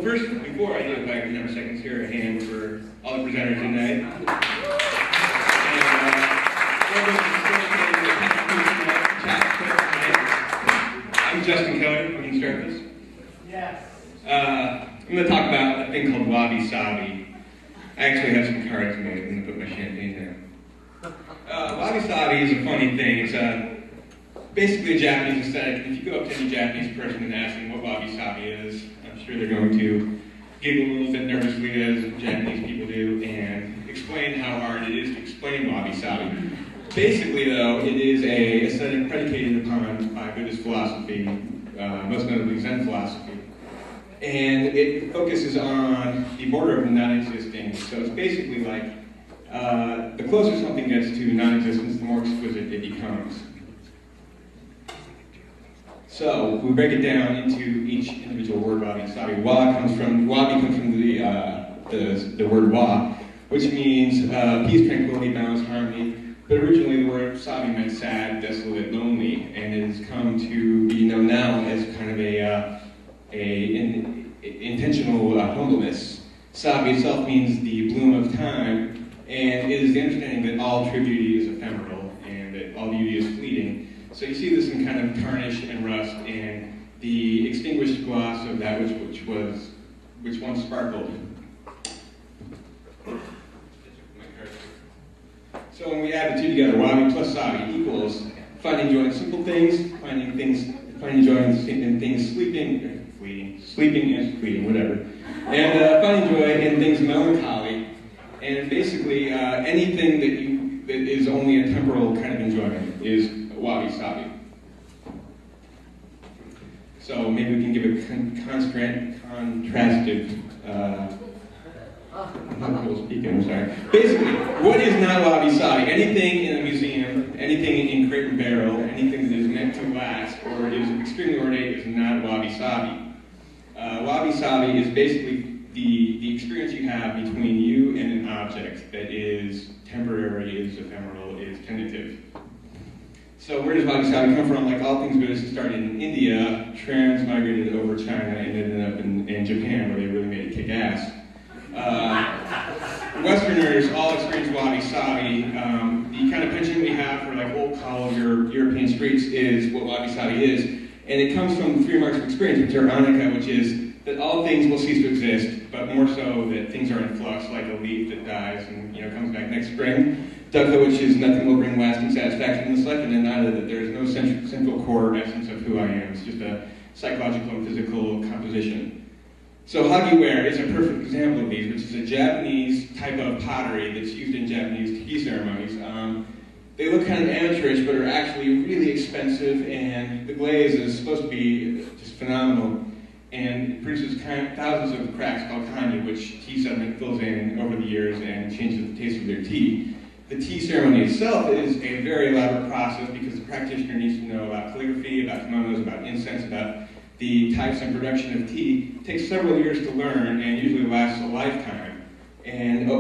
first, before I do, if I can have a second here, a hand for all the presenters tonight. I'm Justin Kelly. We can start this. Yes. I'm going to talk about a thing called Wabi Sabi. I actually have some cards made. I'm going to put my champagne there. Wabi Sabi is a funny thing. It's basically a Japanese aesthetic. If you go up to any Japanese person and ask them what Wabi Sabi is, I'm sure they're going to giggle a little bit nervously, as Japanese people do, and explain how hard it is to explain Wabi Sabi. Basically, though, it is a aesthetic predicated upon by Buddhist philosophy, most notably Zen philosophy. And it focuses on the border of non-existing. So it's basically like the closer something gets to non-existence, the more exquisite it becomes. So we break it down into each individual word. Wabi Sabi. Wabi comes from the word wa, which means peace, tranquility, balance, harmony. But originally the word sabi meant sad, desolate, lonely, and it has come to be known now as kind of intentional humbleness. Sabi itself means the bloom of time, and it is the understanding that all true beauty is ephemeral and that all beauty is fleeting. So you see this in kind of tarnish and rust and the extinguished gloss of that which once sparkled. So when we add the two together, Wabi plus Sabi equals finding joy in simple things, finding joy in things sleeping and fleeting, whatever. And finding joy in things melancholy, and basically anything that is only a temporal kind of enjoyment is Wabi Sabi. So maybe we can give a contrastive. I'm sorry. Basically, what is not Wabi Sabi? Anything in a museum, anything in crate and barrel, anything that is meant to last or is extremely ornate is not Wabi Sabi. Wabi Sabi is basically the experience you have between you and an object that is temporary, is ephemeral, is tentative. So where does Wabi Sabi come from? Like all things Buddhist, it started in India, transmigrated over China, and ended up in Japan, where they really made it kick ass. Westerners all experience Wabi Sabi. The kind of penchant we have for like old call of your European streets is what Wabi Sabi is. And it comes from three marks of experience, which are anicca, which is that all things will cease to exist, but more so that things are in flux, like a leaf that dies and comes back next spring. Dukkha, which is nothing will bring lasting satisfaction in this life, and denial that there is no central core essence of who I am. It's just a psychological and physical composition. So Hagiware is a perfect example of these, which is a Japanese type of pottery that's used in Japanese tea ceremonies. They look kind of amateurish, but are actually really expensive, and the glaze is supposed to be just phenomenal. And it produces thousands of cracks called kanyu, which tea sediment fills in over the years and changes the taste of their tea. The tea ceremony itself is a very elaborate process because the practitioner needs to know about calligraphy, about kimonos, about incense, about the types and production of tea. It takes several years to learn and usually lasts a lifetime. And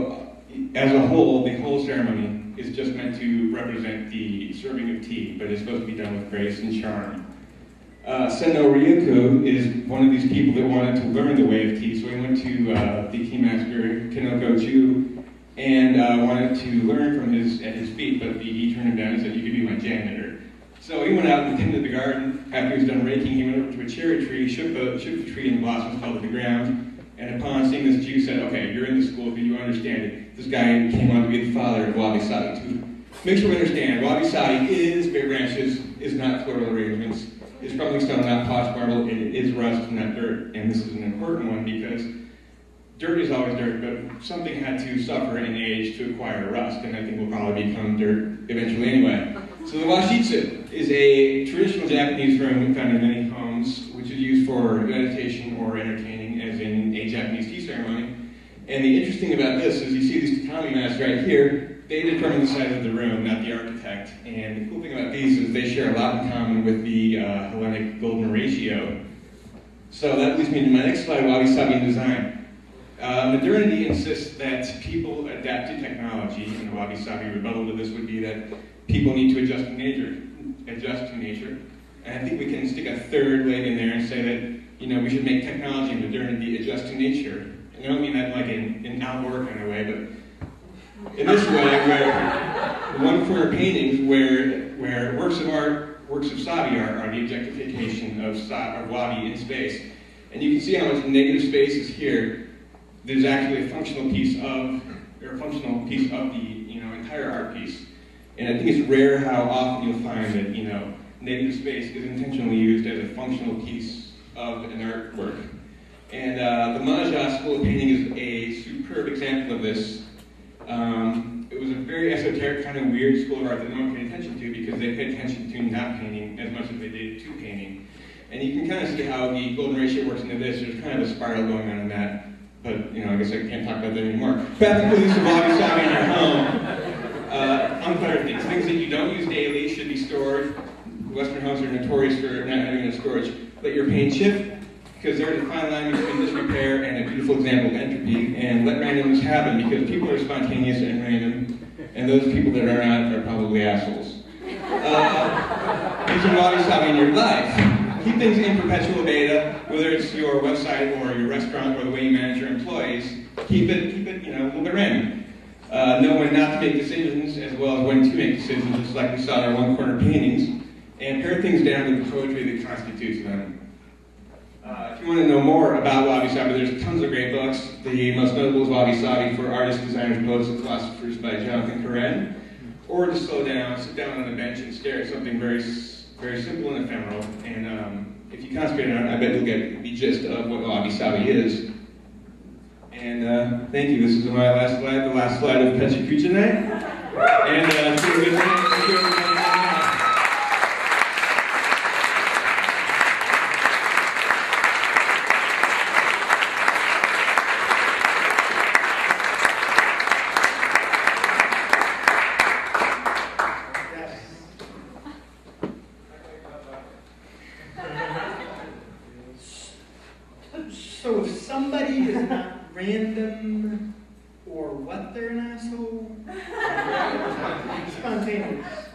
as a whole, the whole ceremony is just meant to represent the serving of tea, but it's supposed to be done with grace and charm. Senno Ryoku is one of these people that wanted to learn the way of tea, so he went to the tea master, Kinoko Chu, and wanted to learn from at his feet, but he turned him down and said, "You could be my janitor." So he went out and tended the garden. After he was done raking, he went over to a cherry tree, shook the tree, and the blossoms fell to the ground. And upon seeing this, Jew said, "Okay, you're in the school, do you understand it? This guy came on to be the father of Wabi Sabi. To make sure we understand, Wabi Sabi is bare branches, is not floral arrangements, is crumbling stone, not polished marble, and it is rust, not dirt." And this is an important one because dirt is always dirt, but something had to suffer in age to acquire rust, and I think will probably become dirt eventually anyway. So the washitsu is a traditional Japanese room found in many homes, which is used for meditation or entertaining, as in a Japanese tea ceremony. And the interesting about this is you see these tatami mats right here. They determine the size of the room, not the architect. And the cool thing about these is they share a lot in common with the Hellenic golden ratio. So that leads me to my next slide, Wabi Sabi in design. Modernity insists that people adapt to technology, and the Wabi Sabi rebuttal to this would be that people need to adjust to nature. And I think we can stick a third leg in there and say that we should make technology and modernity adjust to nature. And I don't mean that like in Al Gore kind of way, but in this way, where the one-corner paintings, where works of art, works of Sabi art are the objectification of Wabi in space. And you can see how much negative space is here. There's actually a functional piece of the entire art piece. And I think it's rare how often you'll find that negative space is intentionally used as a functional piece of an artwork. And the Maja School of Painting is a superb example of this. It was a very esoteric, kind of weird school of art that no one paid attention to because they paid attention to not painting as much as they did to painting. And you can kind of see how the golden ratio works into this. There's kind of a spiral going on in that. But, I guess I can't talk about that anymore. Practical use of Wabi Sabi in your home. Uncluttered things. Things that you don't use daily should be stored. Western homes are notorious for not having enough storage. Let your paint chip, because there's a fine line between disrepair and a beautiful example of entropy. And let randomness happen, because people are spontaneous and random. And those people that are not are probably assholes. Use Wabi Sabi in your life. Keep things in perpetual beta, whether it's your website or your restaurant or the way you manage your employees. Keep it, a little bit random. Know when not to make decisions as well as when to make decisions, just like we saw in our one-corner paintings. And pare things down to the poetry that constitutes them. If you want to know more about Wabi Sabi, there's tons of great books. The most notable is Wabi Sabi for Artists, Designers, Poets, and Philosophers by Jonathan Karen. Or to slow down, sit down on a bench and stare at something very simple and ephemeral. And if you concentrate on it, I bet you'll get the gist of what Wabi Sabi is. And thank you. This is my last slide, the last slide of Pecha-Kucha night. And it's been a good night. Thank you, everybody. So if somebody is not random or what, they're an asshole? Spontaneous.